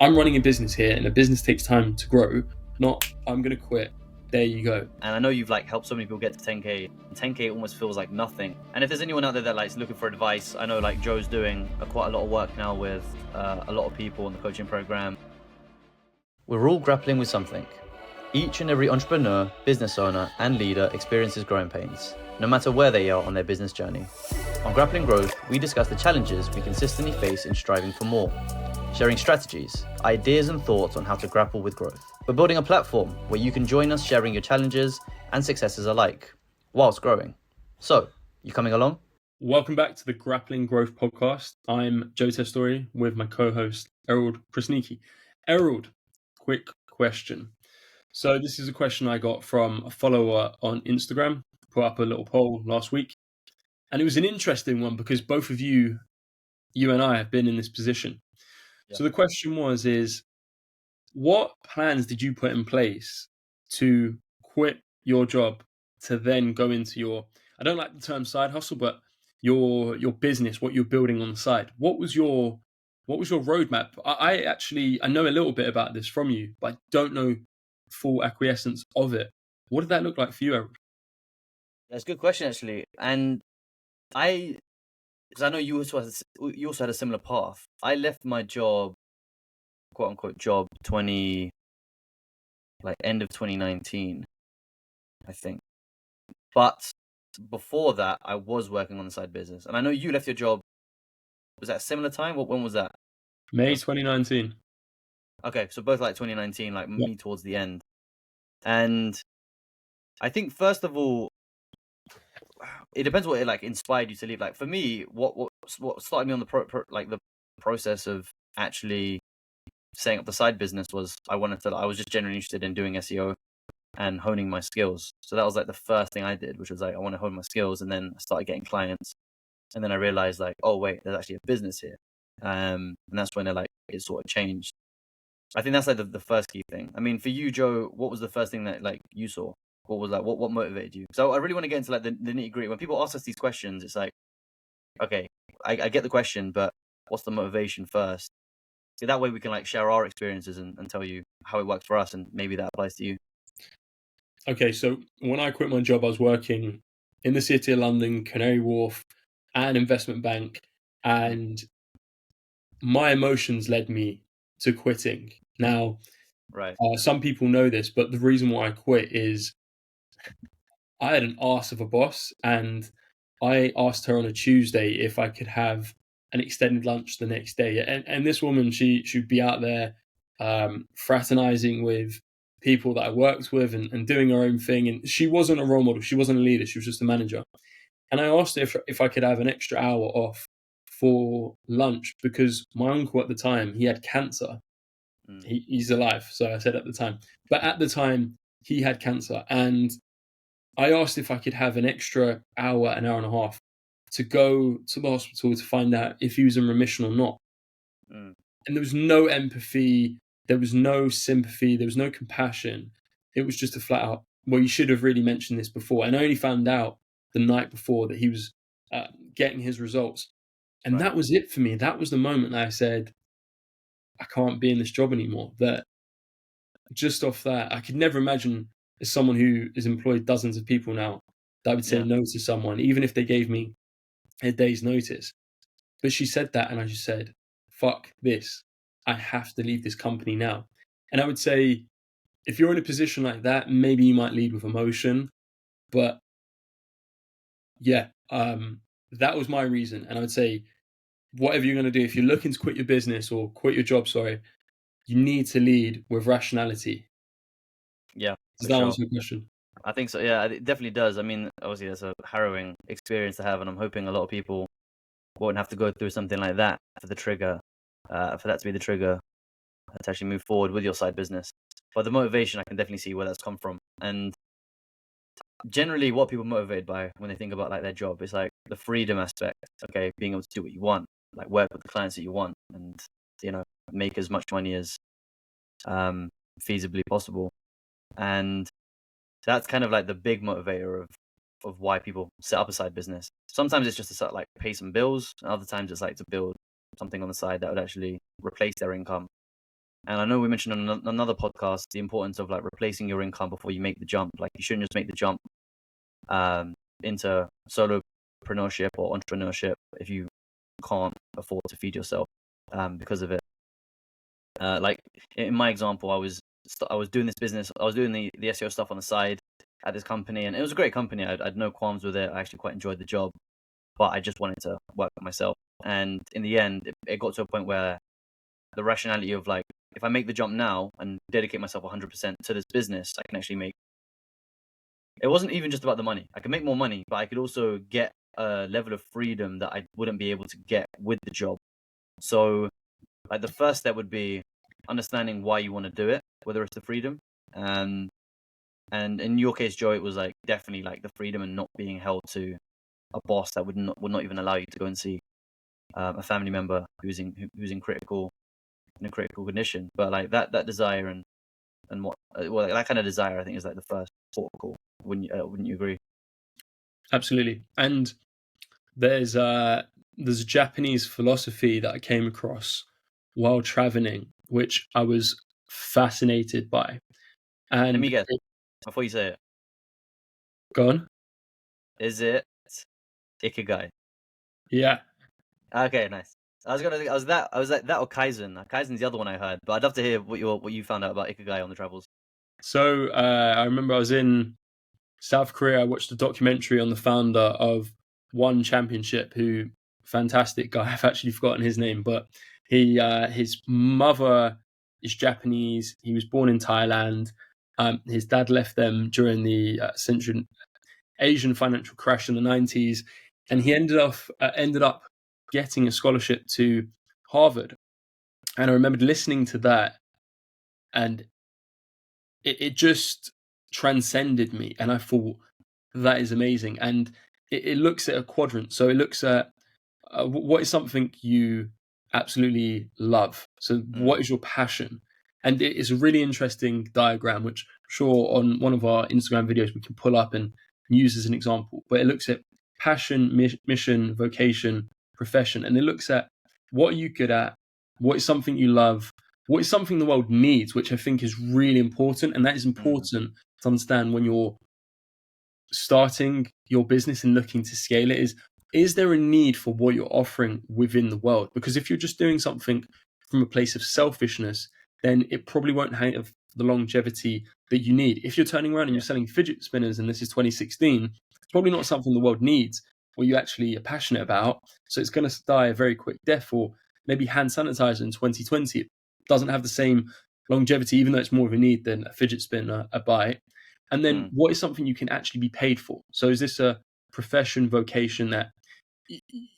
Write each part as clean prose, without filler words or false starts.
I'm running a business here and a business takes time to grow, not I'm going to quit. There you go. And I know you've like helped so many people get to 10K. 10K almost feels like nothing. And if there's anyone out there that like is looking for advice, I know like Joe's doing quite a lot of work now with a lot of people in the coaching program. We're all grappling with something. Each and every entrepreneur, business owner, and leader experiences growing pains, no matter where they are on their business journey. On Grappling Growth, we discuss the challenges we consistently face in striving for more, sharing strategies, ideas, and thoughts on how to grapple with growth. We're building a platform where you can join us sharing your challenges and successes alike, whilst growing. So, you coming along? Welcome back to the Grappling Growth podcast. I'm Joe Testouri with my co-host, Erald Krasniqi. Erald, quick question. So this is a question I got from a follower on Instagram. Put up a little poll last week. And it was an interesting one because both of you and I have been in this position. Yeah. So the question is what plans did you put in place to quit your job to then go into your, I don't like the term side hustle, but your business, what you're building on the side? What was your roadmap? I know a little bit about this from you, but I don't know full acquiescence of it. What did that look like for you, Erald? That's a good question, actually. And because I know you also had a similar path. I left my job, quote unquote job, end of 2019, I think. But before that, I was working on the side business. And I know you left your job. Was that a similar time? When was that? May 2019. Okay, so both like 2019, like me towards the end. And I think first of all, it depends what it like inspired you to leave. Like for me, what started me on the process of actually setting up the side business was I was just genuinely interested in doing SEO and honing my skills. So that was like the first thing I did, which was like I want to hone my skills, and then I started getting clients, and then I realized like, oh wait, there's actually a business here, and that's when it sort of changed. I think that's like the first key thing. I mean, for you, Joe, what was the first thing that like you saw? What was like what motivated you? So I really want to get into like the nitty gritty. When people ask us these questions, it's like, okay, I get the question, but what's the motivation first? So that way we can like share our experiences and tell you how it works for us, and maybe that applies to you. Okay, so when I quit my job, I was working in the city of London, Canary Wharf, at an investment bank, and my emotions led me to quitting. Now, right. Some people know this, but the reason why I quit is I had an arse of a boss, and I asked her on a Tuesday if I could have an extended lunch the next day. And this woman, she'd be out there fraternizing with people that I worked with and doing her own thing. And she wasn't a role model. She wasn't a leader. She was just a manager. And I asked her if I could have an extra hour off for lunch because my uncle at the time, he had cancer. He's alive. So I said at the time. But at the time, he had cancer. And I asked if I could have an extra hour, an hour and a half to go to the hospital to find out if he was in remission or not. And there was no empathy, there was no sympathy, there was no compassion. It was just a flat out, well, you should have really mentioned this before. And I only found out the night before that he was getting his results. And that was it for me. That was the moment that I said, I can't be in this job anymore. That just off that, I could never imagine as someone who has employed dozens of people now, that I would say no to someone, even if they gave me a day's notice. But she said that, and I just said, fuck this. I have to leave this company now. And I would say, if you're in a position like that, maybe you might lead with emotion. But yeah, that was my reason. And I would say, whatever you're going to do, if you're looking to quit your business or quit your job, you need to lead with rationality. Yeah. Does that answer your question? I think so. Yeah, it definitely does. I mean, obviously, that's a harrowing experience to have, and I'm hoping a lot of people won't have to go through something like that for that to be the trigger to actually move forward with your side business. But the motivation, I can definitely see where that's come from. And generally, what people are motivated by when they think about like their job is like the freedom aspect. Okay, being able to do what you want, like work with the clients that you want, and make as much money as feasibly possible. And that's kind of like the big motivator of why people set up a side business. Sometimes it's just to sort of like pay some bills, and other times it's like to build something on the side that would actually replace their income. And I know we mentioned on another podcast the importance of like replacing your income before you make the jump. Like you shouldn't just make the jump into solopreneurship or entrepreneurship if you can't afford to feed yourself because of it. Like in my example, I was doing this business. I was doing the SEO stuff on the side at this company, and it was a great company. I had no qualms with it. I actually quite enjoyed the job, but I just wanted to work for myself. And in the end, it got to a point where the rationality of like, if I make the jump now and dedicate myself 100% to this business, I can actually make. It wasn't even just about the money. I could make more money, but I could also get a level of freedom that I wouldn't be able to get with the job. So, like, the first step would be understanding why you want to do it, whether it's the freedom. And in your case, Joe, it was like definitely like the freedom and not being held to a boss that would not even allow you to go and see a family member who's in critical condition. But like that desire and what well, that kind of desire, I think, is like the first port of call. Wouldn't you agree? Absolutely. And there's a Japanese philosophy that I came across while traveling, which I was fascinated by. Let me And guess before you say it. go on. Is it Ikigai? Yeah. Okay, nice. I was like that or Kaizen. Kaizen's the other one I heard, but I'd love to hear what you found out about Ikigai on the travels. So I remember I was in South Korea. I watched a documentary on the founder of One Championship, who fantastic guy. I've actually forgotten his name, but his mother is Japanese. He was born in Thailand. His dad left them during the Central Asian financial crash in the 90s, and he ended up getting a scholarship to Harvard. And I remembered listening to that, and it just transcended me, and I thought that is amazing. And it looks at a quadrant, so it looks at what is something you absolutely love. So what Mm, is your passion? And it is a really interesting diagram, which I'm sure on one of our Instagram videos we can pull up and use as an example. But it looks at passion, mission, vocation, profession, and it looks at what are you good at, what is something you love, what is something the world needs, which I think is really important. And that is mm, important to understand when you're starting your business and looking to scale it. Is there a need for what you're offering within the world? Because if you're just doing something from a place of selfishness, then it probably won't have the longevity that you need. If you're turning around and yeah, you're selling fidget spinners and this is 2016, it's probably not something the world needs or you actually are passionate about. So it's going to die a very quick death. Or maybe hand sanitizer in 2020 doesn't have the same longevity, even though it's more of a need than a fidget spinner, a bite. And then mm, what is something you can actually be paid for? So is this a profession, vocation that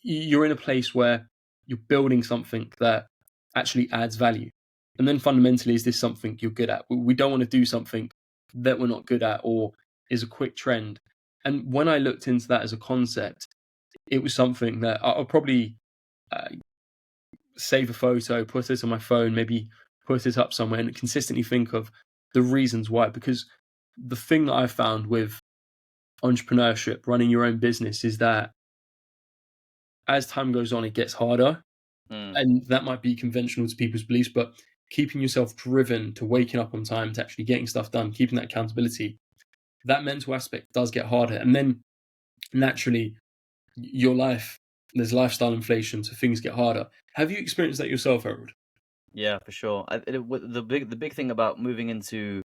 you're in a place where you're building something that actually adds value? And then fundamentally, is this something you're good at? We don't want to do something that we're not good at or is a quick trend. And when I looked into that as a concept, it was something that I'll probably uh, save a photo, put it on my phone, maybe put it up somewhere and consistently think of the reasons why. Because the thing that I've found with entrepreneurship, running your own business, is that as time goes on, it gets harder. mm, And that might be conventional to people's beliefs, but keeping yourself driven to waking up on time, to actually getting stuff done, keeping that accountability, that mental aspect does get harder. And then naturally, your life, there's lifestyle inflation, so things get harder. Have you experienced that yourself, Erald? yeah, for sure. The big thing about moving into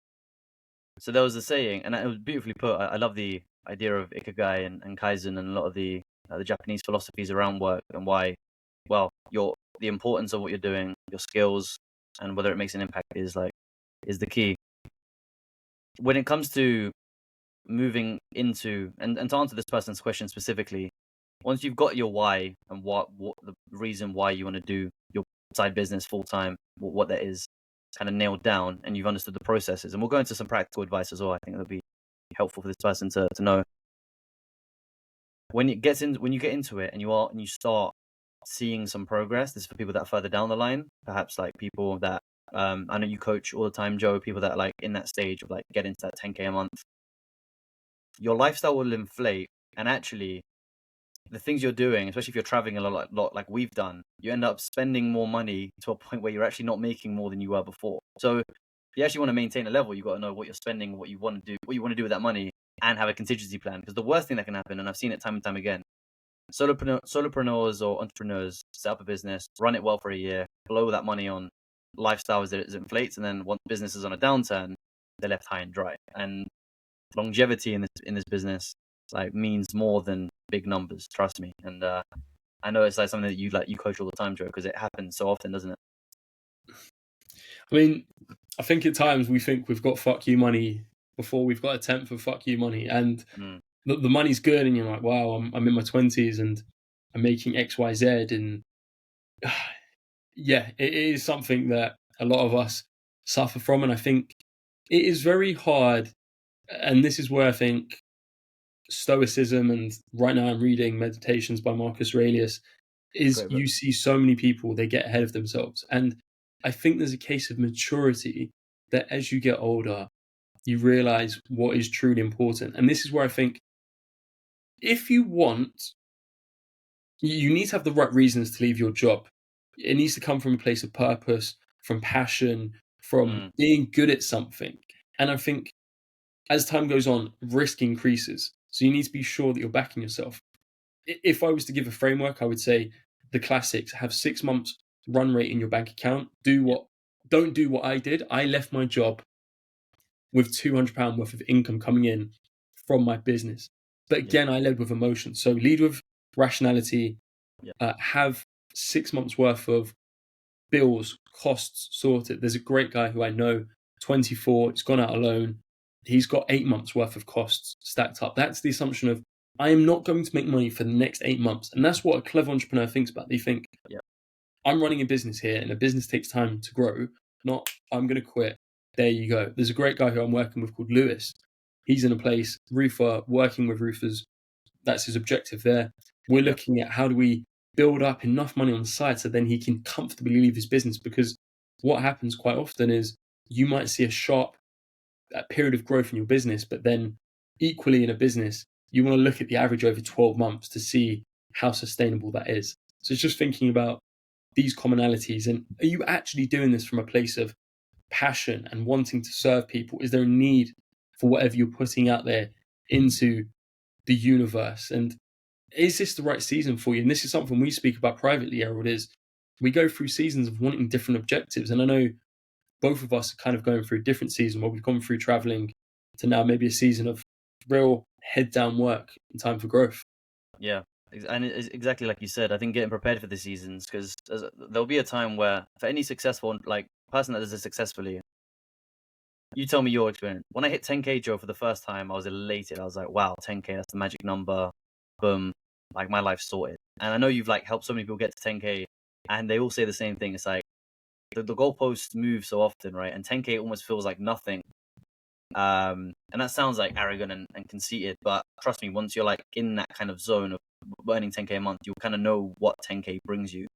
so there was a saying, and it was beautifully put. I love the idea of ikigai and kaizen and a lot of the Japanese philosophies around work and why, well, the importance of what you're doing, your skills, and whether it makes an impact is the key. When it comes to moving into and to answer this person's question specifically, once you've got your why and what the reason why you want to do your side business full time, what that is kind of nailed down, and you've understood the processes, and we'll go into some practical advice as well. I think that'll be helpful for this person to know. When you get into it and you start seeing some progress, this is for people that are further down the line, perhaps like people that I know you coach all the time, Joe, people that are like in that stage of like getting to that 10K a month. Your lifestyle will inflate, and actually the things you're doing, especially if you're traveling a lot like we've done, you end up spending more money to a point where you're actually not making more than you were before. So if you actually want to maintain a level, you've got to know what you're spending, what you want to do with that money, and have a contingency plan. Because the worst thing that can happen, and I've seen it time and time again, solopreneurs or entrepreneurs set up a business, run it well for a year, blow that money on lifestyles that it inflates, and then once business is on a downturn, they're left high and dry. And longevity in this business like means more than big numbers. Trust me. And I know it's like something that you coach all the time, Joe, because it happens so often, doesn't it? I mean, I think at times we think we've got fuck you money before we've got a tenth of fuck you money, and Mm, the money's good, and you're like, wow, I'm in my 20s and I'm making X, Y, Z, and yeah, it is something that a lot of us suffer from, and I think it is very hard. And this is where I think Stoicism, and right now I'm reading Meditations by Marcus Aurelius, is great book. you see so many people, they get ahead of themselves. And I think there's a case of maturity that as you get older, you realize what is truly important. And this is where I think if you want, you need to have the right reasons to leave your job. It needs to come from a place of purpose, from passion, from Mm, being good at something. And I think as time goes on, risk increases. So you need to be sure that you're backing yourself. If I was to give a framework, I would say the classics: have 6 months run rate in your bank account. yeah, Don't do what I did. I left my job with £200 worth of income coming in from my business. But yeah, again, I led with emotion. So lead with rationality, yeah, have 6 months worth of bills, costs sorted. There's a great guy who I know, 24, he's gone out alone. He's got 8 months worth of costs stacked up. That's the assumption of I am not going to make money for the next 8 months. And that's what a clever entrepreneur thinks about. They think, yeah, I'm running a business here and a business takes time to grow, not I'm going to quit. There you go. There's a great guy who I'm working with called Lewis. He's in a place, roofer, working with roofers. That's his objective there. We're yeah, looking at how do we build up enough money on the side so then he can comfortably leave his business, because what happens quite often is you might see a sharp period of growth in your business, but then equally in a business, you want to look at the average over 12 months to see how sustainable that is. So it's just thinking about these commonalities, and are you actually doing this from a place of passion and wanting to serve people? Is there a need for whatever you're putting out there into the universe? And is this the right season for you? And this is something we speak about privately, Erald, is we go through seasons of wanting different objectives. And I know both of us are kind of going through a different season where we've gone through traveling to now maybe a season of real head down work and time for growth. yeah. And it's exactly like you said. I think getting prepared for the seasons, because there'll be a time where for any successful like person that does it successfully, you tell me your experience. When I hit 10K, Joe, for the first time, I was elated. I was like, wow, 10K, that's the magic number. Boom. Like my life's sorted. And I know you've like helped so many people get to 10K, and they all say the same thing. It's like the goalposts move so often, right? And 10K almost feels like nothing. And that sounds like arrogant and conceited, but trust me, once you're like in that kind of zone of earning 10K a month, you'll kind of know what 10K brings you.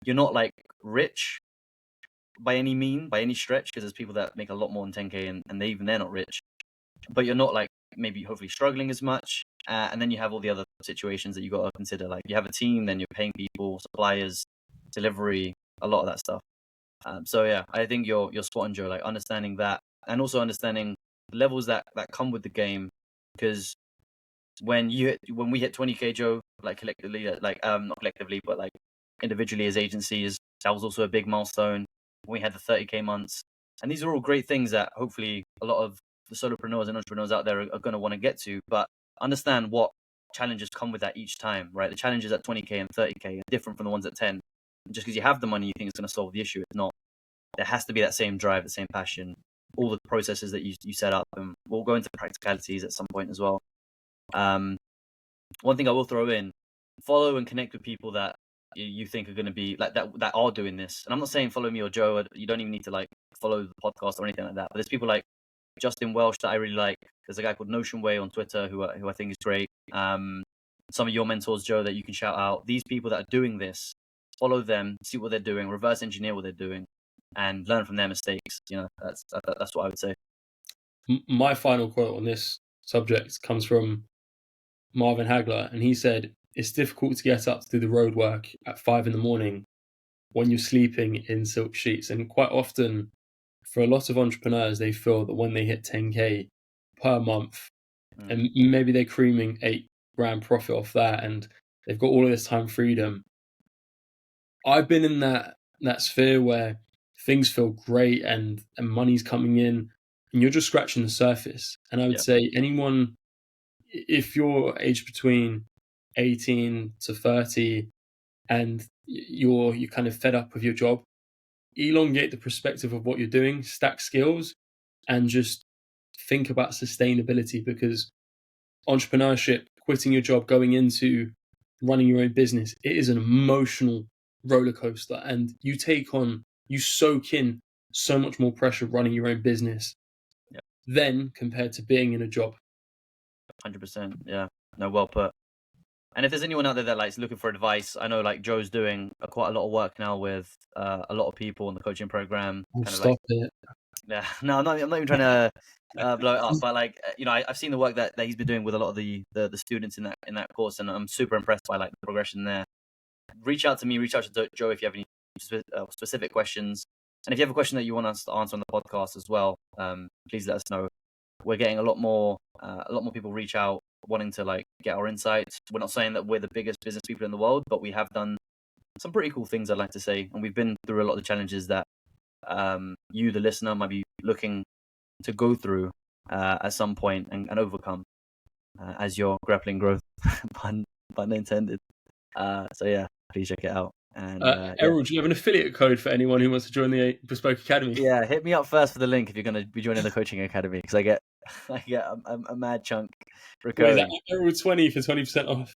You're not like rich by any stretch, because there's people that make a lot more than 10K and they're not rich, but you're not like maybe hopefully struggling as much. And then you have all the other situations that you got to consider. Like you have a team, then you're paying people, suppliers, delivery, a lot of that stuff. So yeah, I think you're spot on, Joe. Like understanding that, and also understanding the levels that come with the game. Because when we hit 20K, Joe, like collectively, like not collectively, but like individually as agencies, that was also a big milestone. When we had the 30K months, and these are all great things that hopefully a lot of the solopreneurs and entrepreneurs out there are going to want to get to. But understand what challenges come with that each time, right? The challenges at 20K and 30K are different from the ones at 10. Just because you have the money, you think it's going to solve the issue. It's not. There has to be that same drive, the same passion, all the processes that you set up, and we'll go into practicalities at some point as well. Um, One thing I will throw in: follow and connect with people that you think are going to be like that are doing this. And I'm not saying follow me or Joe. You don't even need to like follow the podcast or anything like that. But there's people like Justin Welsh that I really like. There's a guy called Notion Way on Twitter who I think is great. Some of your mentors, Joe, that you can shout out. These people that are doing this, follow them, see what they're doing, reverse engineer what they're doing, and learn from their mistakes. You know, that's what I would say. My final quote on this subject comes from Marvin Hagler, and he said, it's difficult to get up to do the road work at 5 in the morning when you're sleeping in silk sheets. And quite often, for a lot of entrepreneurs, they feel that when they hit 10K per month, and maybe they're creaming 8 grand profit off that, and they've got all of this time freedom. I've been in that sphere where things feel great and money's coming in, and you're just scratching the surface. And I would say anyone, if you're aged between 18 to 30 and you're kind of fed up with your job, elongate the perspective of what you're doing, stack skills, and just think about sustainability, because entrepreneurship, quitting your job, going into running your own business, it is an emotional roller coaster, and you soak in so much more pressure running your own business than compared to being in a job. 100%. Yeah. No, well put. And if there's anyone out there that likes looking for advice, I know like Joe's doing quite a lot of work now with a lot of people in the coaching program. Stop it. Yeah, no, I'm not even trying to blow it up, but like I've seen the work that he's been doing with a lot of the students in that course, and I'm super impressed by like the progression there. Reach out to me, reach out to Joe if you have any specific questions, and if you have a question that you want us to answer on the podcast as well, please let us know. We're getting a lot more people reach out wanting to like get our insights. We're not saying that we're the biggest business people in the world, but we have done some pretty cool things, I'd like to say, and we've been through a lot of the challenges that you, the listener, might be looking to go through at some point and overcome as you're grappling growth, pun intended. So yeah, please check it out. And Erald, do you have an affiliate code for anyone who wants to join the Bespoke Academy? Yeah, hit me up first for the link if you're going to be joining the coaching academy, because I get a mad chunk recurring. Erald 20 for 20% off.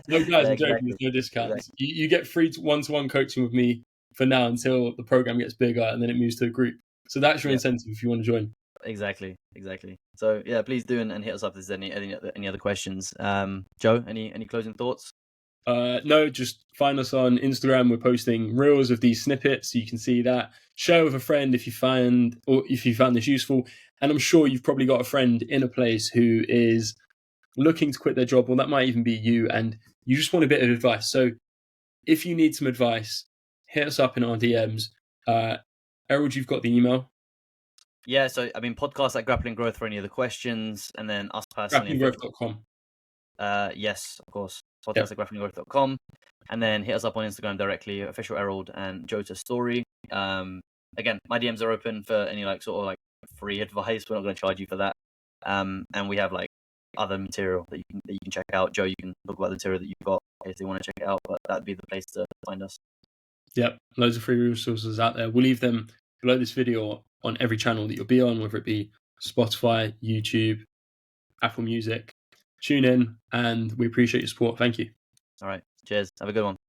No, guys, I'm joking. There's no discounts. Exactly. You get free one-to-one coaching with me for now until the program gets bigger, and then it moves to a group. So that's your incentive if you want to join. Exactly. So yeah, please do and hit us up if there's any other questions. Joe, any closing thoughts? No, just find us on Instagram. We're posting reels of these snippets, so you can see that. Share with a friend if you found this useful. And I'm sure you've probably got a friend in a place who is looking to quit their job, or that might even be you, and you just want a bit of advice. So if you need some advice, hit us up in our DMs. Erald, you've got the email. Yeah, so I mean, podcast at Grappling Growth for any other questions, and then us personally. grapplinggrowth.com. Yes, of course. Podcast at grapplinggrowth.com, and then hit us up on Instagram directly, official Erald and Joe Testouri. Again, my DMs are open for any like sort of like free advice. We're not going to charge you for that. And we have like other material that you can check out. Joe, you can talk about the material that you've got if they want to check it out, but that'd be the place to find us. Yep, loads of free resources out there. We'll leave them below this video on every channel that you'll be on, whether it be Spotify, YouTube, Apple Music. Tune in, and we appreciate your support. Thank you. All right. Cheers. Have a good one.